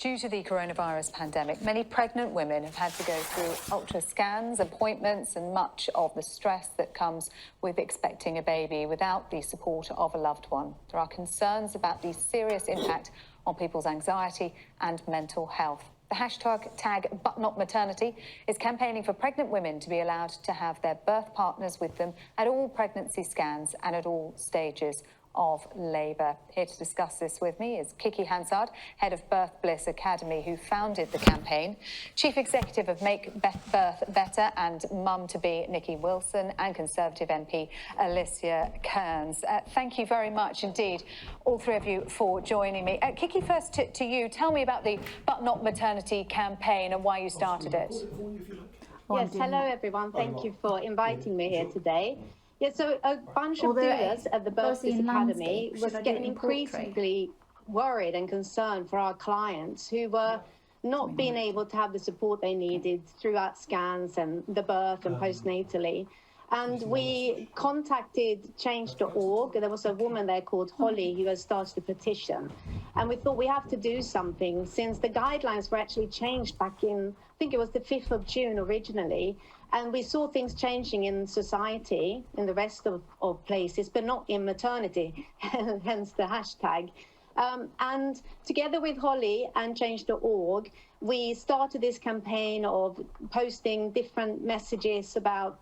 Due to the coronavirus pandemic, many pregnant women have had to go through ultra scans, appointments, and much of the stress that comes with expecting a baby without the support of a loved one. There are concerns about the serious impact on people's anxiety and mental health. The hashtag #ButNotMaternity is campaigning for pregnant women to be allowed to have their birth partners with them at all pregnancy scans and at all stages of labour. Here to discuss this with me is Kiki Hansard, head of Birth Bliss Academy, who founded the campaign, chief executive of Make Birth Better and mum-to-be Nikki Wilson, and Conservative MP Alicia Kearns. Thank you very much indeed, all three of you, for joining me. Kiki, first to you. Tell me about the But Not Maternity campaign and why you started it. Yes, hello everyone. Thank you for inviting me here today. Yeah, so a bunch of doulas at the Birth Bliss Academy was getting increasingly worried and concerned for our clients who were not being able to have the support they needed throughout scans and the birth and postnatally. And we contacted change.org. There was a woman there called Holly who has started a petition. And we thought we have to do something since the guidelines were actually changed back in, I think it was the 5th of June originally. And we saw things changing in society, in the rest of places, but not in maternity, hence the hashtag. And together with Holly and change.org, we started this campaign of posting different messages about,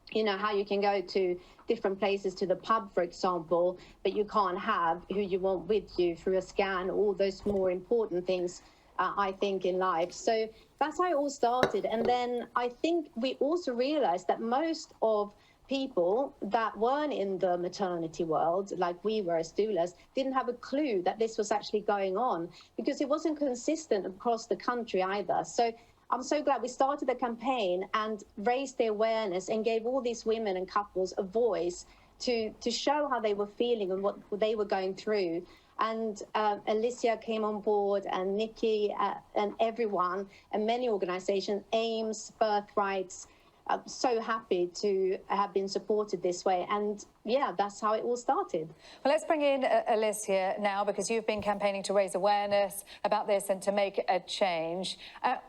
you know, how you can go to different places, to the pub, for example, but you can't have who you want with you through a scan, all those more important things, I think, in life. So that's how it all started. And then I think we also realized that most of people that weren't in the maternity world, like we were as doulas, didn't have a clue that this was actually going on because it wasn't consistent across the country either. So I'm so glad we started the campaign and raised the awareness and gave all these women and couples a voice to show how they were feeling and what they were going through. And Alicia came on board, and Nikki, and everyone, and many organisations, AIMS, Birthrights. I'm so happy to have been supported this way. And yeah, that's how it all started. Well, let's bring in Alicia now, because you've been campaigning to raise awareness about this and to make a change.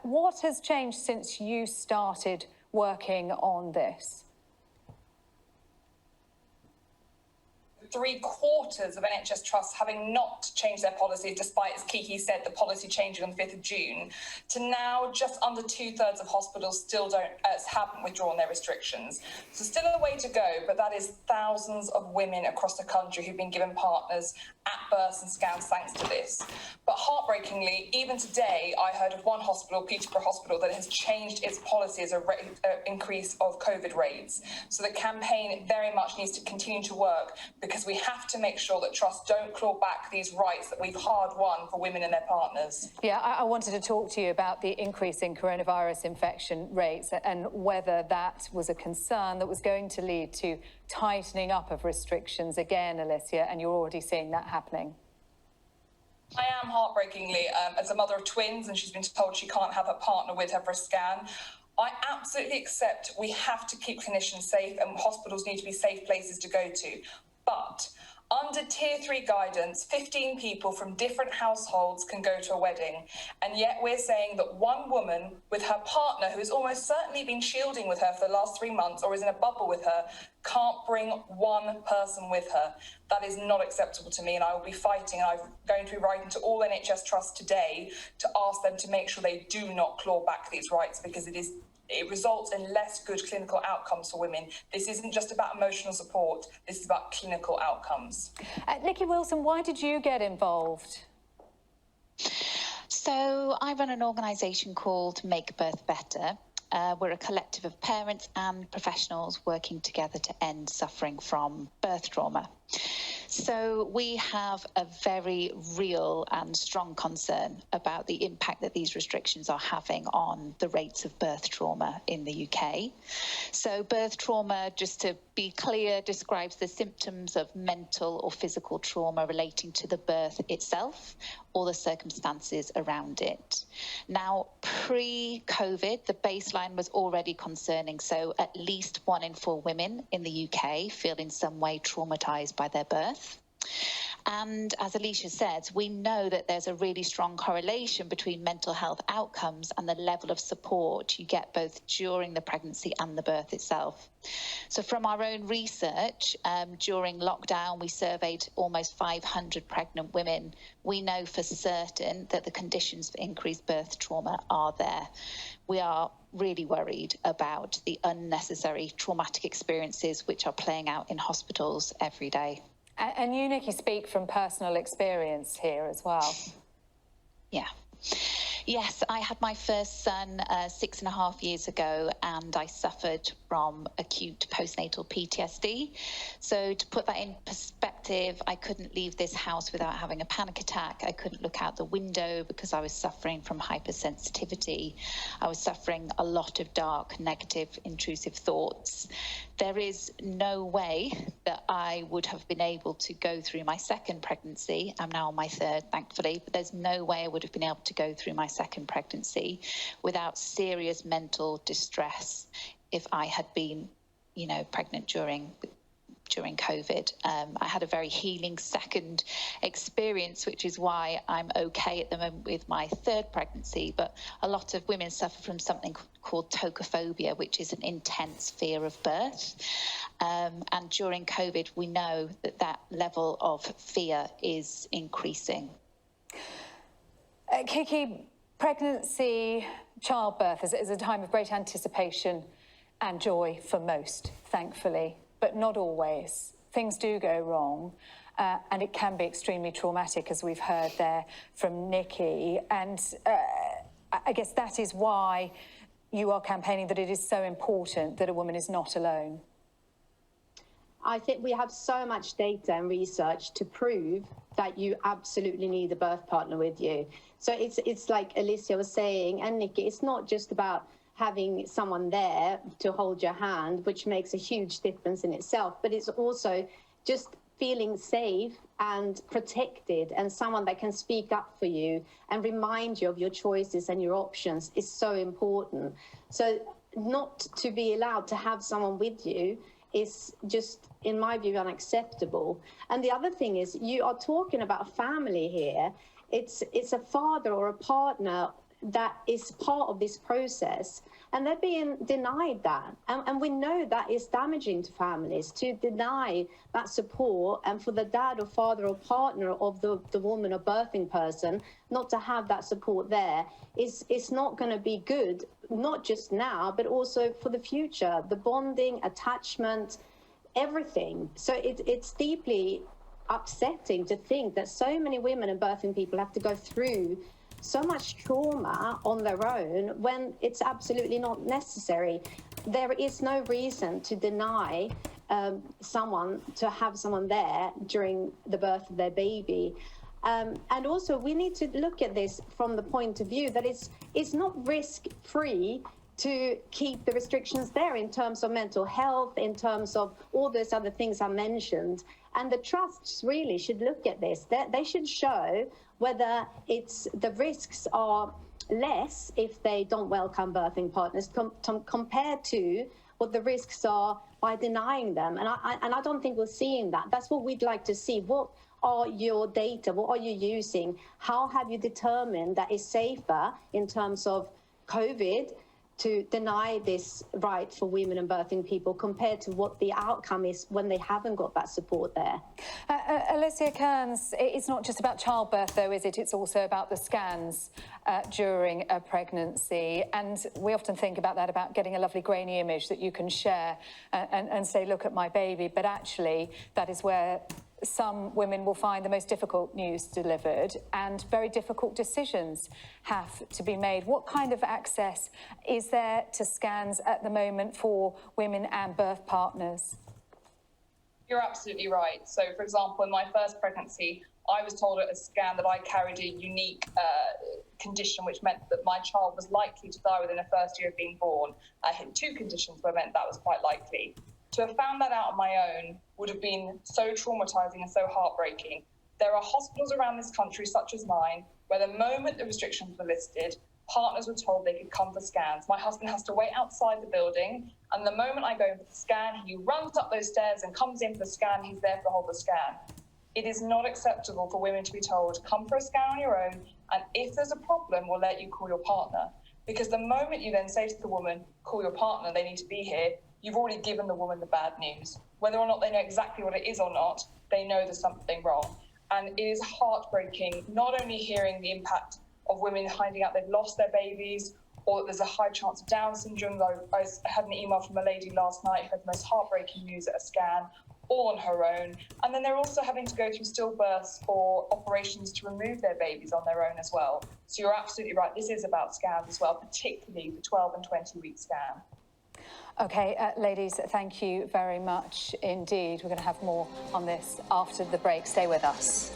What has changed since you started working on this?3/4 of NHS trusts having not changed their policy, despite, as Kiki said, the policy changing on the 5th of June, to now just under 2/3 of hospitals still haven't withdrawn their restrictions. So still a way to go, but that is thousands of women across the country who've been given partners at births and scans thanks to this. But heartbreakingly, even today, I heard of one hospital, Peterborough Hospital, that has changed its policy as a increase of COVID rates. So the campaign very much needs to continue to work, because we have to make sure that trusts don't claw back these rights that we've hard won for women and their partners. Yeah, I wanted to talk to you about the increase in coronavirus infection rates and whether that was a concern that was going to lead to tightening up of restrictions again, Alicia, and you're already seeing that happening. I am heartbreakingly, as a mother of twins, and she's been told she can't have her partner with her for a scan. I absolutely accept we have to keep clinicians safe and hospitals need to be safe places to go to. But under Tier 3 guidance, 15 people from different households can go to a wedding. And yet we're saying that one woman with her partner, who has almost certainly been shielding with her for the last 3 months or is in a bubble with her, can't bring one person with her. That is not acceptable to me, and I will be fighting. I'm going to be writing to all NHS trusts today to ask them to make sure they do not claw back these rights, because it results in less good clinical outcomes for women. This isn't just about emotional support, this is about clinical outcomes. Nikki Wilson, why did you get involved? So I run an organisation called Make Birth Better. We're a collective of parents and professionals working together to end suffering from birth trauma. So we have a very real and strong concern about the impact that these restrictions are having on the rates of birth trauma in the UK. So birth trauma, just to be clear, describes the symptoms of mental or physical trauma relating to the birth itself or the circumstances around it. Now, pre-COVID, the baseline was already concerning. So at least 1 in 4 women in the UK feel in some way traumatised by their birth. And as Alicia said, we know that there's a really strong correlation between mental health outcomes and the level of support you get both during the pregnancy and the birth itself. So from our own research, during lockdown, we surveyed almost 500 pregnant women. We know for certain that the conditions for increased birth trauma are there. We are really worried about the unnecessary traumatic experiences which are playing out in hospitals every day. And you, Nikki, speak from personal experience here as well. Yeah. Yes, I had my first son 6.5 years ago, and I suffered from acute postnatal PTSD. So to put that in perspective, I couldn't leave this house without having a panic attack. I couldn't look out the window because I was suffering from hypersensitivity. I was suffering a lot of dark, negative, intrusive thoughts. There is no way that I would have been able to go through my second pregnancy. I'm now on my third, thankfully, but there's no way I would have been able to go through my second pregnancy without serious mental distress if I had been, pregnant during COVID. I had a very healing second experience, which is why I'm okay at the moment with my third pregnancy. But a lot of women suffer from something called tocophobia, which is an intense fear of birth. And during COVID, we know that level of fear is increasing. Kiki, pregnancy, childbirth is a time of great anticipation and joy for most, thankfully, but not always. Things do go wrong, and it can be extremely traumatic, as we've heard there from Nikki. And I guess that is why you are campaigning that it is so important that a woman is not alone. I think we have so much data and research to prove that you absolutely need a birth partner with you. So it's like Alicia was saying, and Nikki, it's not just about having someone there to hold your hand, which makes a huge difference in itself, but it's also just feeling safe and protected, and someone that can speak up for you and remind you of your choices and your options is so important. So not to be allowed to have someone with you is just, in my view, unacceptable. And the other thing is, you are talking about a family here. It's a father or a partner that is part of this process, and they're being denied that. And we know that is damaging to families, to deny that support, and for the dad or father or partner of the woman or birthing person not to have that support there is not going to be good, not just now, but also for the future, the bonding, attachment, everything. So it's deeply upsetting to think that so many women and birthing people have to go through so much trauma on their own when it's absolutely not necessary. There is no reason to deny someone to have someone there during the birth of their baby. And also we need to look at this from the point of view that it's not risk-free to keep the restrictions there in terms of mental health, in terms of all those other things I mentioned. And the trusts really should look at this. They should show whether the risks are less if they don't welcome birthing partners compared to what the risks are by denying them. And I don't think we're seeing that. That's what we'd like to see. What are your data? What are you using? How have you determined that it's safer in terms of COVID to deny this right for women and birthing people compared to what the outcome is when they haven't got that support there? Alicia Kearns, it's not just about childbirth, though, is it? It's also about the scans during a pregnancy. And we often think about that, about getting a lovely grainy image that you can share and say, look at my baby. But actually, that is where some women will find the most difficult news delivered, and very difficult decisions have to be made. What kind of access is there to scans at the moment for women and birth partners? You're absolutely right. So, for example, in my first pregnancy, I was told at a scan that I carried a unique condition, which meant that my child was likely to die within the first year of being born. I had two conditions where meant that was quite likely. To have found that out on my own would have been so traumatizing and so heartbreaking. There are hospitals around this country, such as mine, where the moment the restrictions were listed, partners were told they could come for scans. My husband has to wait outside the building, and the moment I go for the scan, he runs up those stairs and comes in for the scan. He's there for the whole of the scan. It is not acceptable for women to be told, come for a scan on your own, and if there's a problem, we'll let you call your partner. Because the moment you then say to the woman, call your partner, they need to be here, you've already given the woman the bad news. Whether or not they know exactly what it is or not, they know there's something wrong. And it is heartbreaking, not only hearing the impact of women finding out they've lost their babies, or that there's a high chance of Down syndrome. I had an email from a lady last night who had the most heartbreaking news at a scan, all on her own. And then they're also having to go through stillbirths or operations to remove their babies on their own as well. So you're absolutely right, this is about scans as well, particularly the 12 and 20-week scan. OK, ladies, thank you very much indeed. We're going to have more on this after the break. Stay with us.